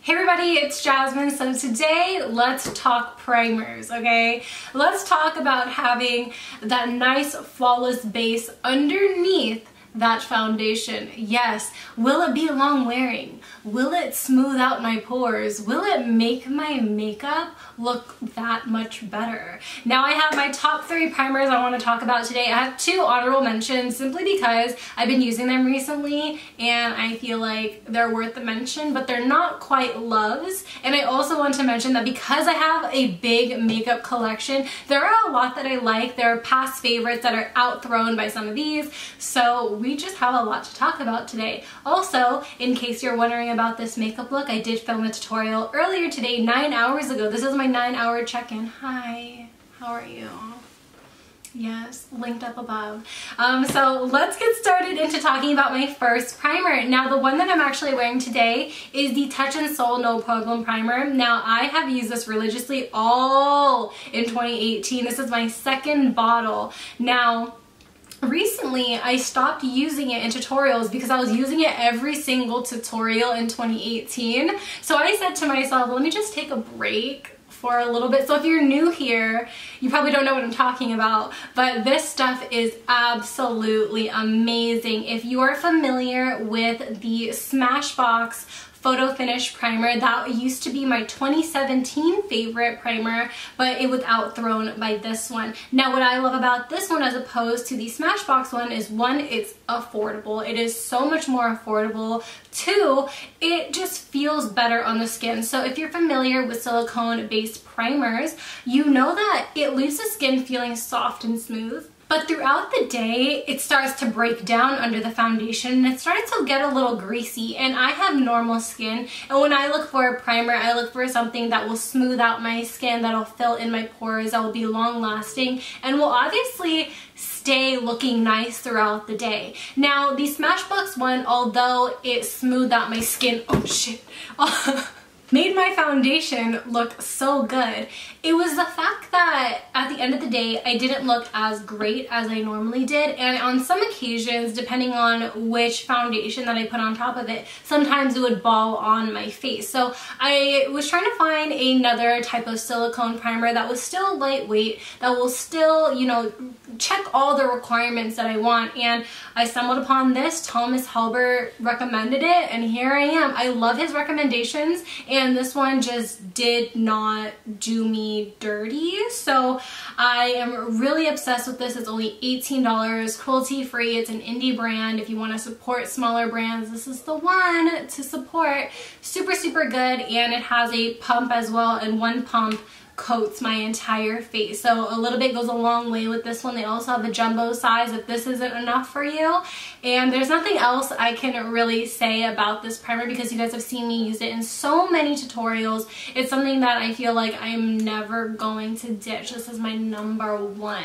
Hey everybody, it's Jasmine. So today, let's talk primers, okay? Let's talk about having that nice flawless base underneath that foundation. Yes, will it be long wearing? Will it smooth out my pores? Will it make my makeup look that much better? Now I have my top 3 primers I want to talk about today. I have 2 honorable mentions simply because I've been using them recently and I feel like they're worth the mention, but they're not quite loves. And I also want to mention that because I have a big makeup collection, there are a lot that I like. There are past favorites that are outthrown by some of these, so we just have a lot to talk about today. Also, in case you're wondering about this makeup look, I did film a tutorial earlier today, 9 hours ago. This is my 9-hour check-in. Hi, how are you? Yes, linked up above. So let's get started into talking about my first primer. Now the one that I'm actually wearing today is the Tatcha Sol No Poreblem primer. Now I have used this religiously all in 2018. This is my 2nd bottle. Now recently, I stopped using it in tutorials because I was using it every single tutorial in 2018. So I said to myself, let me just take a break for a little bit. So if you're new here, you probably don't know what I'm talking about, but this stuff is absolutely amazing. If you are familiar with the Smashbox Photo Finish primer, that used to be my 2017 favorite primer, but it was outthrown by this one. Now what I love about this one as opposed to the Smashbox one is 1, it's affordable. It is so much more affordable. 2, it just feels better on the skin. So if you're familiar with silicone based primers, you know that it leaves the skin feeling soft and smooth. But throughout the day, it starts to break down under the foundation and it starts to get a little greasy. And I have normal skin, and when I look for a primer, I look for something that will smooth out my skin, that'll fill in my pores, that will be long lasting, and will obviously stay looking nice throughout the day. Now, the Smashbox one, although it smoothed out my skin, oh shit, made my foundation look so good, it was the fact that at the end of the day, I didn't look as great as I normally did. And on some occasions, depending on which foundation that I put on top of it, sometimes it would ball on my face. So I was trying to find another type of silicone primer that was still lightweight, that will still, you know, check all the requirements that I want. And I stumbled upon this. Thomas Halbert recommended it, and here I am. I love his recommendations, and this one just did not do me dirty. So I am really obsessed with this. It's only $18, cruelty free. It's an indie brand. If you want to support smaller brands, this is the one to support. Super, super good, and it has a pump as well, and 1 pump coats my entire face. So a little bit goes a long way with this one. They also have the jumbo size if this isn't enough for you. And there's nothing else I can really say about this primer because you guys have seen me use it in so many tutorials. It's something that I feel like I'm never going to ditch. This is my #1.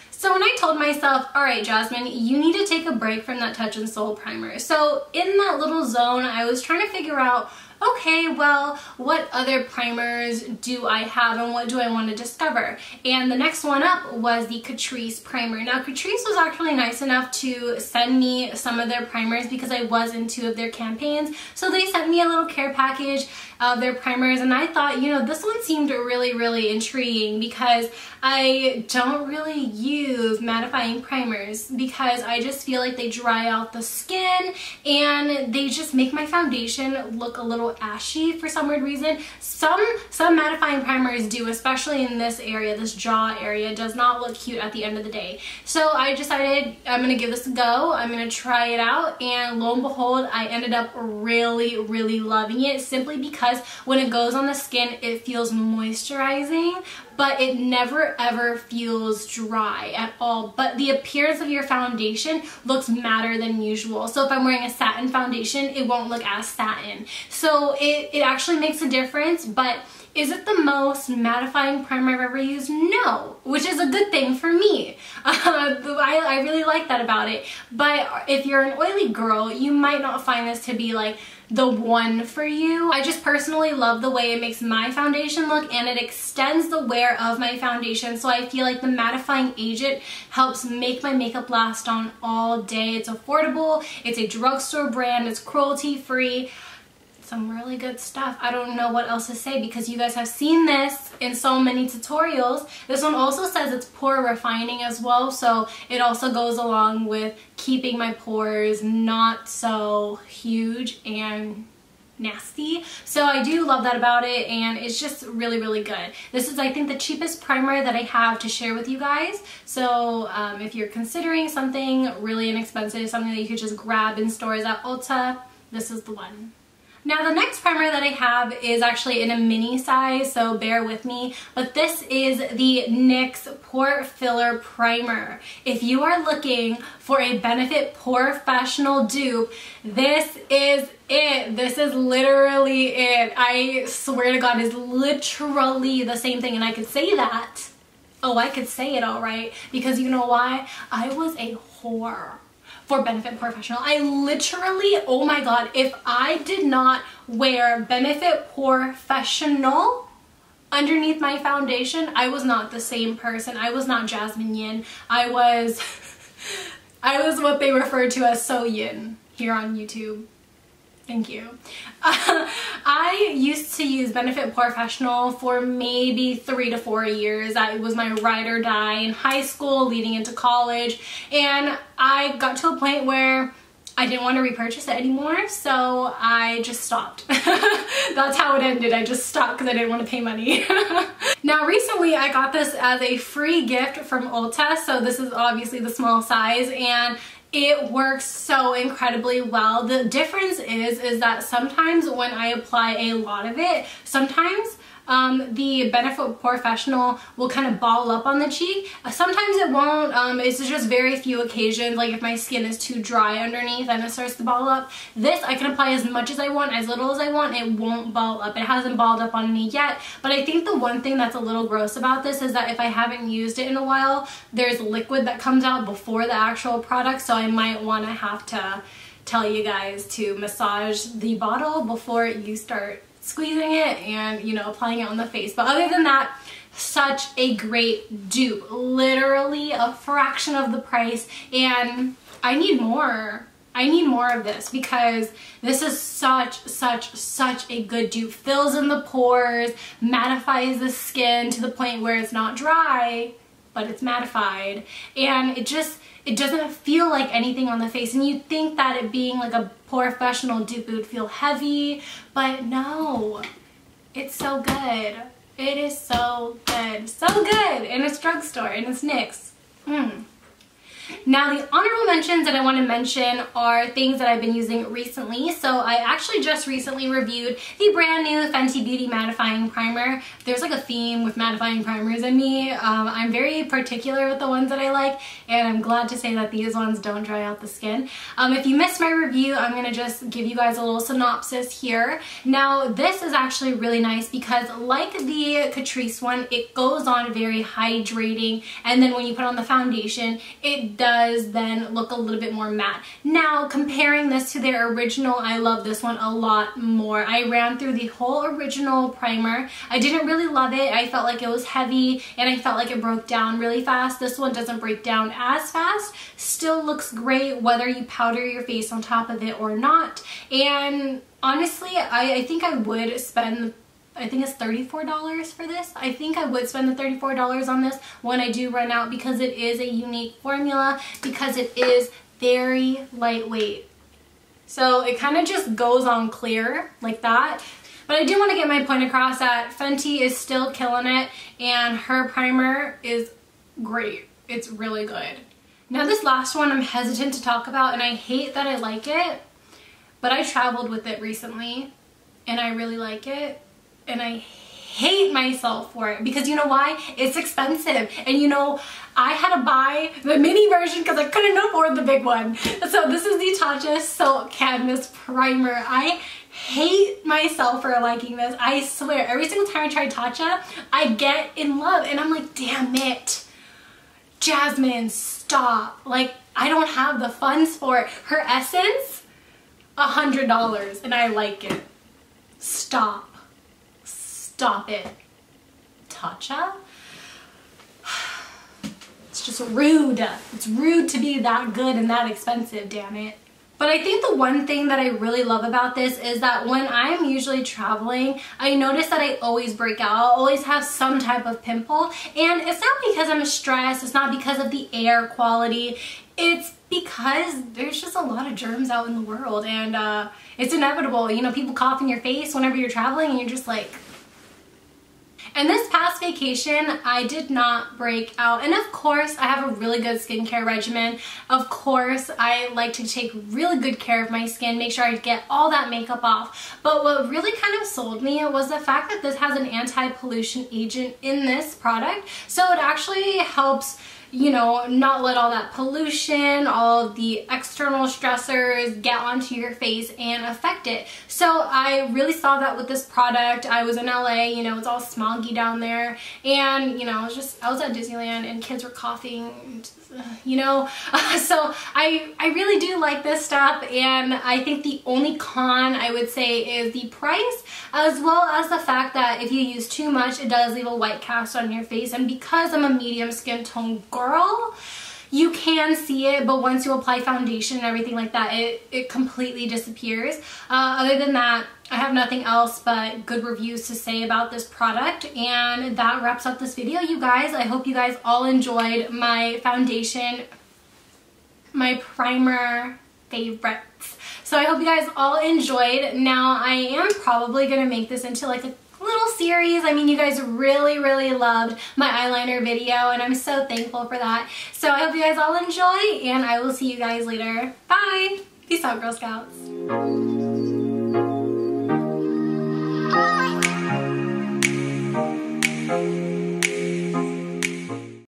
So when I told myself, all right, Jasmine, you need to take a break from that Tatcha Sol primer. So in that little zone, I was trying to figure out, okay, well, what other primers do I have and what do I want to discover? And the next one up was the Catrice primer. Now, Catrice was actually nice enough to send me some of their primers because I was in 2 of their campaigns. So they sent me a little care package of their primers, and I thought, you know, this one seemed really, really intriguing because I don't really use mattifying primers because I just feel like they dry out the skin and they just make my foundation look a little ashy for some weird reason. Some mattifying primers do, especially in this area, this jaw area, does not look cute at the end of the day. So I decided I'm gonna give this a go. I'm gonna try it out, and lo and behold, I ended up really, really loving it simply because when it goes on the skin, it feels moisturizing, but it never ever feels dry at all. But the appearance of your foundation looks matter than usual. So if I'm wearing a satin foundation, it won't look as satin. So it actually makes a difference, but is it the most mattifying primer I've ever used? No, which is a good thing for me. I really like that about it. But if you're an oily girl, you might not find this to be like the one for you. I just personally love the way it makes my foundation look, and it extends the wear of my foundation, so I feel like the mattifying agent helps make my makeup last on all day. It's affordable, it's a drugstore brand, it's cruelty free. some really good stuff. I don't know what else to say because you guys have seen this in so many tutorials. This one also says it's pore refining as well, so it also goes along with keeping my pores not so huge and nasty. So I do love that about it, and it's just really, really good. This is, I think, the cheapest primer that I have to share with you guys. So if you're considering something really inexpensive, something that you could just grab in stores at Ulta, this is the one. Now the next primer that I have is actually in a mini size, so bear with me, but this is the NYX Pore Filler Primer. If you are looking for a Benefit POREfessional dupe, this is it. This is literally it. I swear to God, it's literally the same thing, and I could say that. Oh, I could say it all right, because you know why? I was a whore for Benefit POREfessional. I literally, oh my God, if I did not wear Benefit POREfessional underneath my foundation, I was not the same person. I was not ThatsSoYin. I was what they refer to as So-yin here on YouTube. Thank you. I used to use Benefit POREfessional for maybe 3 to 4 years. It was my ride or die in high school leading into college, and I got to a point where I didn't want to repurchase it anymore, so I just stopped. That's how it ended. I just stopped because I didn't want to pay money. Now recently I got this as a free gift from Ulta, so this is obviously the small size, and it works so incredibly well. The difference is that sometimes when I apply a lot of it, sometimes the Benefit POREfessional will kind of ball up on the cheek. Sometimes it won't. It's just very few occasions, like if my skin is too dry underneath and it starts to ball up. This I can apply as much as I want, as little as I want. It won't ball up. It hasn't balled up on me yet, but I think the one thing that's a little gross about this is that if I haven't used it in a while, there's liquid that comes out before the actual product, so I might want to have to tell you guys to massage the bottle before you start squeezing it and, you know, applying it on the face. But other than that, such a great dupe. Literally a fraction of the price, and I need more. I need more of this because this is such a good dupe. Fills in the pores, mattifies the skin to the point where it's not dry, but it's mattified, and it doesn't feel like anything on the face. And you'd think that it being like a POREfessional dupe, it would feel heavy, but no, it's so good. It is so good, so good, and it's Drugstore, and it's NYX. Now the honorable mentions that I want to mention are things that I've been using recently. So I actually just recently reviewed the brand new Fenty Beauty Mattifying Primer. There's like a theme with mattifying primers in me. I'm very particular with the ones that I like, and I'm glad to say that these ones don't dry out the skin. If you missed my review, I'm going to just give you guys a little synopsis here. Now this is actually really nice because like the Catrice one, it goes on very hydrating, and then when you put on the foundation, it does then look a little bit more matte. Now comparing this to their original, I love this one a lot more. I ran through the whole original primer. I didn't really love it. I felt like it was heavy, and I felt like it broke down really fast. This one doesn't break down as fast. Still looks great whether you powder your face on top of it or not. And honestly, I think I would spend, I think it's $34 for this. I think I would spend the $34 on this when I do run out, because it is a unique formula, because it is very lightweight. So it kind of just goes on clear like that. But I do want to get my point across that Fenty is still killing it, and her primer is great. It's really good. Now this last one I'm hesitant to talk about, and I hate that I like it, but I traveled with it recently and I really like it. And I hate myself for it because you know why? It's expensive, and you know, I had to buy the mini version because I couldn't afford the big one. So this is the Tatcha Silk Canvas Primer. I hate myself for liking this. I swear, every single time I try Tatcha, I get in love, and I'm like, damn it, Jasmine, stop. Like, I don't have the funds for it. Her essence, $100, and I like it. Stop. Stop it. Tatcha? It's just rude. It's rude to be that good and that expensive, damn it. But I think the one thing that I really love about this is that when I'm usually traveling, I notice that I always break out. I'll always have some type of pimple. And it's not because I'm stressed. It's not because of the air quality. It's because there's just a lot of germs out in the world. And it's inevitable. You know, people cough in your face whenever you're traveling and you're just like... And this past vacation, I did not break out. And of course, I have a really good skincare regimen. Of course, I like to take really good care of my skin, make sure I get all that makeup off. But what really kind of sold me was the fact that this has an anti-pollution agent in this product. So it actually helps, you know, not let all that pollution, all of the external stressors get onto your face and affect it. So I really saw that with this product. I was in LA, you know, it's all smoggy down there, and you know, I was at Disneyland and kids were coughing, you know. So I really do like this stuff, and I think the only con I would say is the price, as well as the fact that if you use too much, it does leave a white cast on your face. And because I'm a medium skin tone girl, you can see it, but once you apply foundation and everything like that, it completely disappears. Other than that, I have nothing else but good reviews to say about this product, and that wraps up this video, you guys. I hope you guys all enjoyed my foundation, my primer favorites. So I hope you guys all enjoyed. Now I am probably gonna make this into like a little series. I mean, you guys really loved my eyeliner video, and I'm so thankful for that. So I hope you guys all enjoy, and I will see you guys later. Bye! Peace out, Girl Scouts.